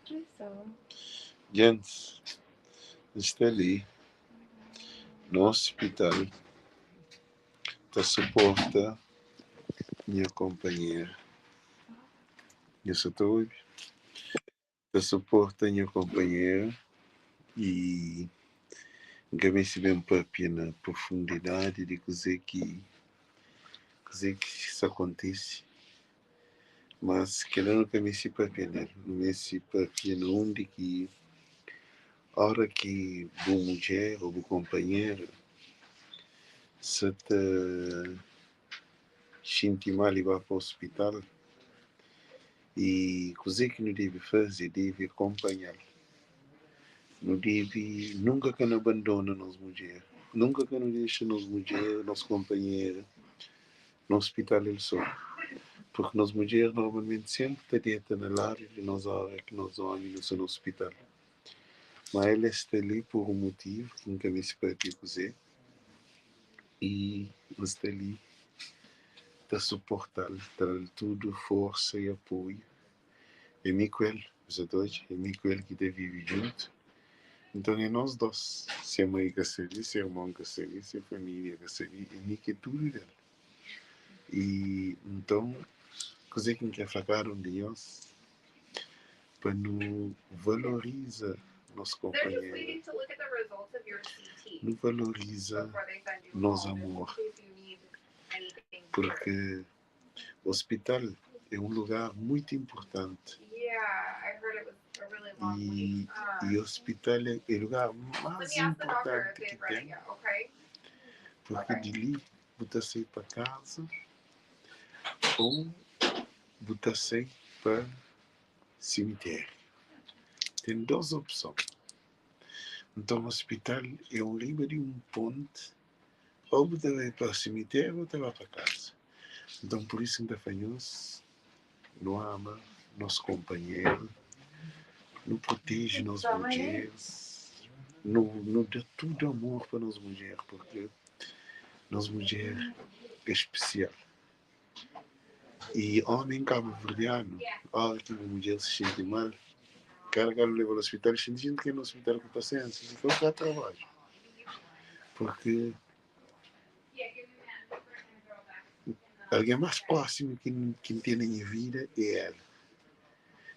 Então, Gente, está ali no hospital, está suporta minha companheira. Eu só estou está suporta minha companheira e acabei se bem para na profundidade de que isso acontece. Mas que não me se papia, né? Não me se papia onde que a hora que boa mulher ou boa companheira se te sente mal e vai para o hospital e coisa que não deve fazer, deve acompanhar. Não deve, nunca que não abandona nos mulheres. Nunca que não deixa nos mulheres, nos companheiros, no hospital ele só. Porque nós mulheres normalmente sempre está dentro na área de nós horas que nós homens no hospital. Mas ela está ali por um motivo que nunca me se pode dizer. E está ali para suportar, dar tudo, força e apoio. É Miquel, os dois, é Miquel que deve viver junto. Então é nós dois. Se a mãe quer servir, se a irmã quer servir, se a família quer servir, é Miquel tudo dela. E então, coisa que quer falar um dia para nos valoriza nosso companheiro, nos valoriza nosso amor, porque o hospital é um lugar muito importante e o hospital é o lugar mais importante que tem, porque de ali você sai para casa ou você sai para cemitério. Tem duas opções. Então o hospital é um livro de um ponte, ou você vai para o cemitério ou você vai para casa. Então por isso ainda faz não ama nosso companheiro, não protege nós mulheres, não dá tudo amor para nós mulheres, porque nós mulheres é especial. E homem cabo-verdiano, a hora que uma mulher se sente mal, cara que leva ao hospital, tem gente que é no hospital com paciência, e foi para trabalho. Porque alguém mais próximo que tem na minha vida é ela.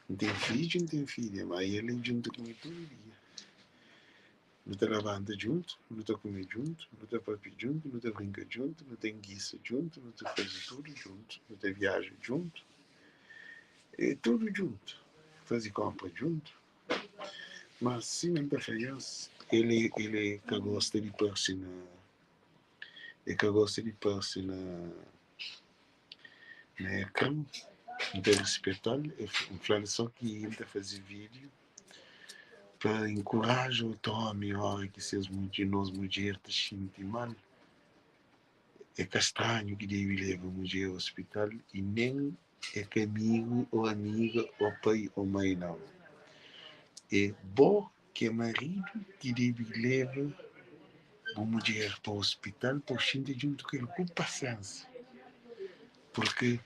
Não tem filho, não tem filha, mas ele é junto comigo todo dia. Não te levanta junto, não te come junto, não te papi junto, não te brinca junto, não te enguiça junto, não te faz tudo junto, não te viaja junto. É tudo junto. Faz compra junto. Mas se não te faz, ele que gosta de pôr-se ele que gosta de pôr-se na ecrã, de respeitar, falar só que ele está fazendo vídeo para encorajar o homem, a hora que nós mulheres te sentem mal. É castanho que deve levar a mulher ao hospital e nem é que amigo ou amiga ou pai ou mãe não. É bom que é marido que deve levar a mulher para o hospital para sentir junto com ele com paciência. Porque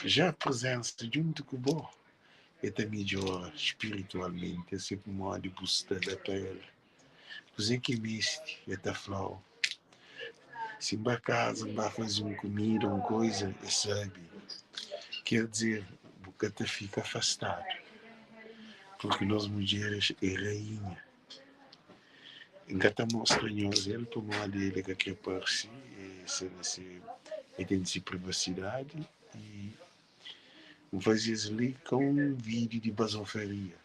já a presença junto com o bom é melhor espiritualmente, é sempre uma de buscar para ele. Pois é que mestre é da flor. Se vai a casa, vai fazer uma comida, uma coisa, é sabe. Quer dizer, o bocata fica afastado. Porque nós mulheres é rainha. Engata mostra ele para uma dele que quer par-se, e tem-se privacidade e fazes ali com um vídeo de basofaria.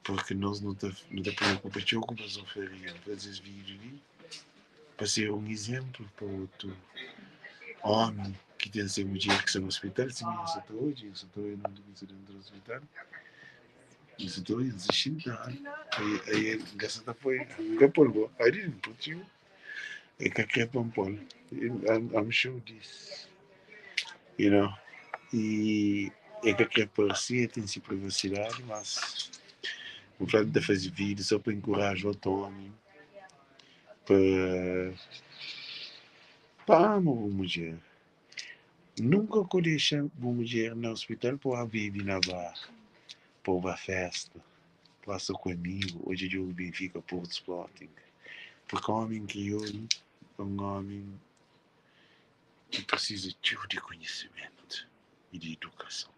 Porque nós não te preocupamos com basofaria. Fazes vídeo ali para ser um exemplo para outro homem que tem essa mulher que está no hospital, se me acertou hoje, eu estou indo dentro do hospital, eu estou insistindo, aí gasta foi, não polvo, I didn't put you, é que aqui é pampol, I'm sure this, you know, e é que aqui é parecia, tem-se privacidade, mas o fato de fazer vídeo só para encorajar o homem, para amar uma mulher. Nunca que deixa uma mulher no hospital para viver na barra. para uma festa, passa comigo, hoje é jogo Benfica Porto Sporting. Porque o homem crioulo é um homem que precisa de conhecimento e de educação.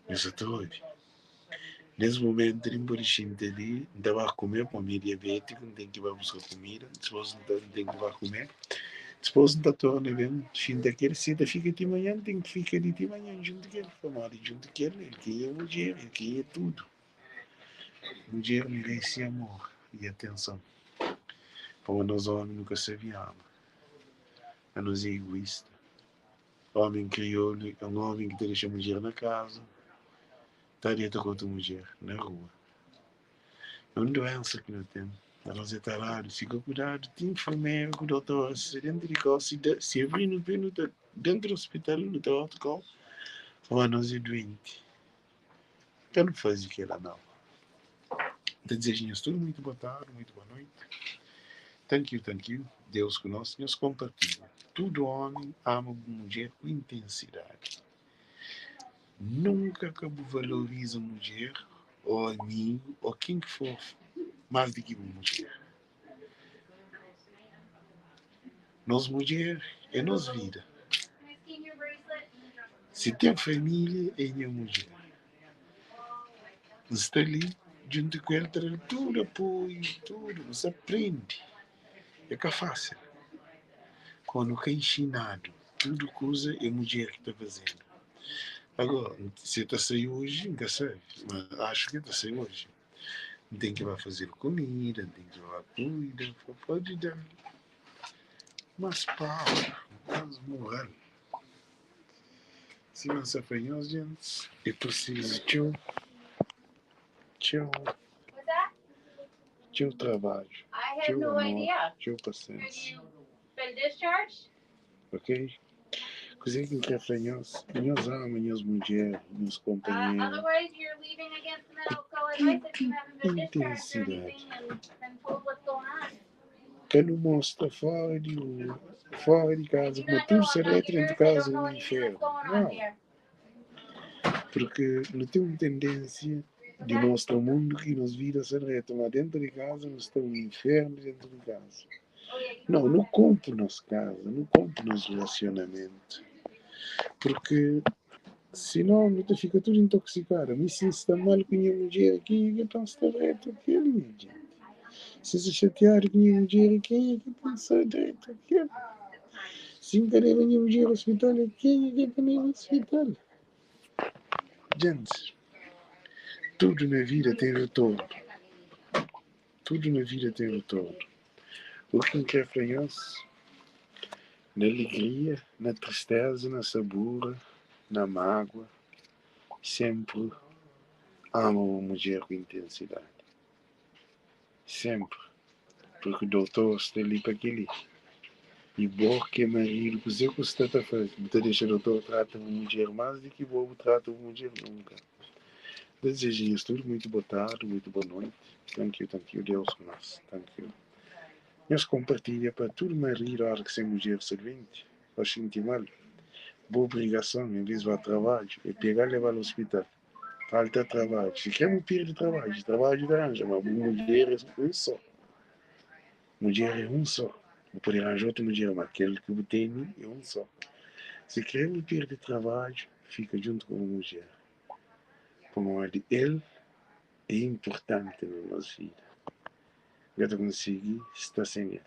Mas até nesse momento, ele pode ali, não vai comer para mim diabético, não tem que ir buscar comida, depois não tem que ir comer. Depois não torna bem, fim daquele, se fica de manhã, tem que ficar de manhã junto com ele, família junto com ele que é mulher, ele que é tudo. Mulher merece amor e atenção. Para nós homens nunca se ama. A nós é egoísta. Homem crioulo é um homem que deixa a mulher na casa, está dentro com outra mulher, na rua. É uma doença que não tem. Elas é tarado, fica cuidado, tem enfermeiro, com o doutor, se dentro de casa, se abrir no dentro do hospital, no doutor, ou nós é doente. Eu não faz aquilo não. Então, desejinhos tudo muito boa tarde, muito boa noite. Thank you. Deus conosco, Deus compartilha. Todo homem ama uma mulher com intensidade. Nunca que valoriza a mulher, ou amigo, ou quem que for, mais do que uma mulher. Nós mulher é nossa vida. Se tem família, é minha mulher. Você está ali, junto com ela, tudo apoio, tudo, você aprende. É que é fácil. Quando é ensinado, tudo coisa é a mulher que está fazendo. Agora, se está saindo hoje, nunca sabe, mas acho que está saindo hoje. Tem que vai fazer comida, tem que vai cuidar, pode dar. Mas pá, mas moral. Se não se apanhou, gente, é preciso teu trabalho, teu amor, teu paciência. Ok? Coisa que quer fanhos, minhas almas, minhas mulheres, meus companheiros. Intensidade. Que não mostra fora de casa, mas tudo se dentro de casa é um inferno. Não. Porque não tem uma tendência de mostrar o mundo que nos vira ser reto, mas dentro de casa nós estamos um inferno dentro de casa. Não compro nossa casa, não compro nosso relacionamento. Porque senão não fica tudo intoxicado. Mas se está mal com a minha mulher aqui, que pensa reto aquilo, minha gente. Se se chatear com a minha mulher aqui, que pensa reto aquilo. Se encarar a minha mulher no hospital aqui, que pensa no hospital. Gente, tudo na vida tem retorno. Tudo na vida tem retorno. O que quer fanhoso, na alegria, na tristeza, na sabura, na mágoa, sempre ama uma mulher com intensidade. Sempre. Porque o doutor está ali para aquele. E bom que é marido, por isso que você está a fazer. Você deixa o doutor tratar uma mulher mais do que o bobo trata uma mulher nunca. Desejinhos tudo muito boa tarde, muito boa noite. Thank you, Deus com nós. Thank you. Nós compartilha para tudo mais rir a hora que sem mulher servente. Para sentir mal. Boa obrigação, em vez de trabalho, é pegar e levar ao hospital. Falta trabalho. Se quer um de trabalho grande, mas mulher é um só. Mulher é um só. Não pode arranjar outra mulher, mas aquele que você tem é um só. Se quer um de trabalho, fica junto com a mulher. Porque ele é importante na nossa vida. Para conseguir estar sem ele.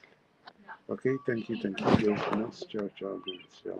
Ok? Thank you. Deus, tchau.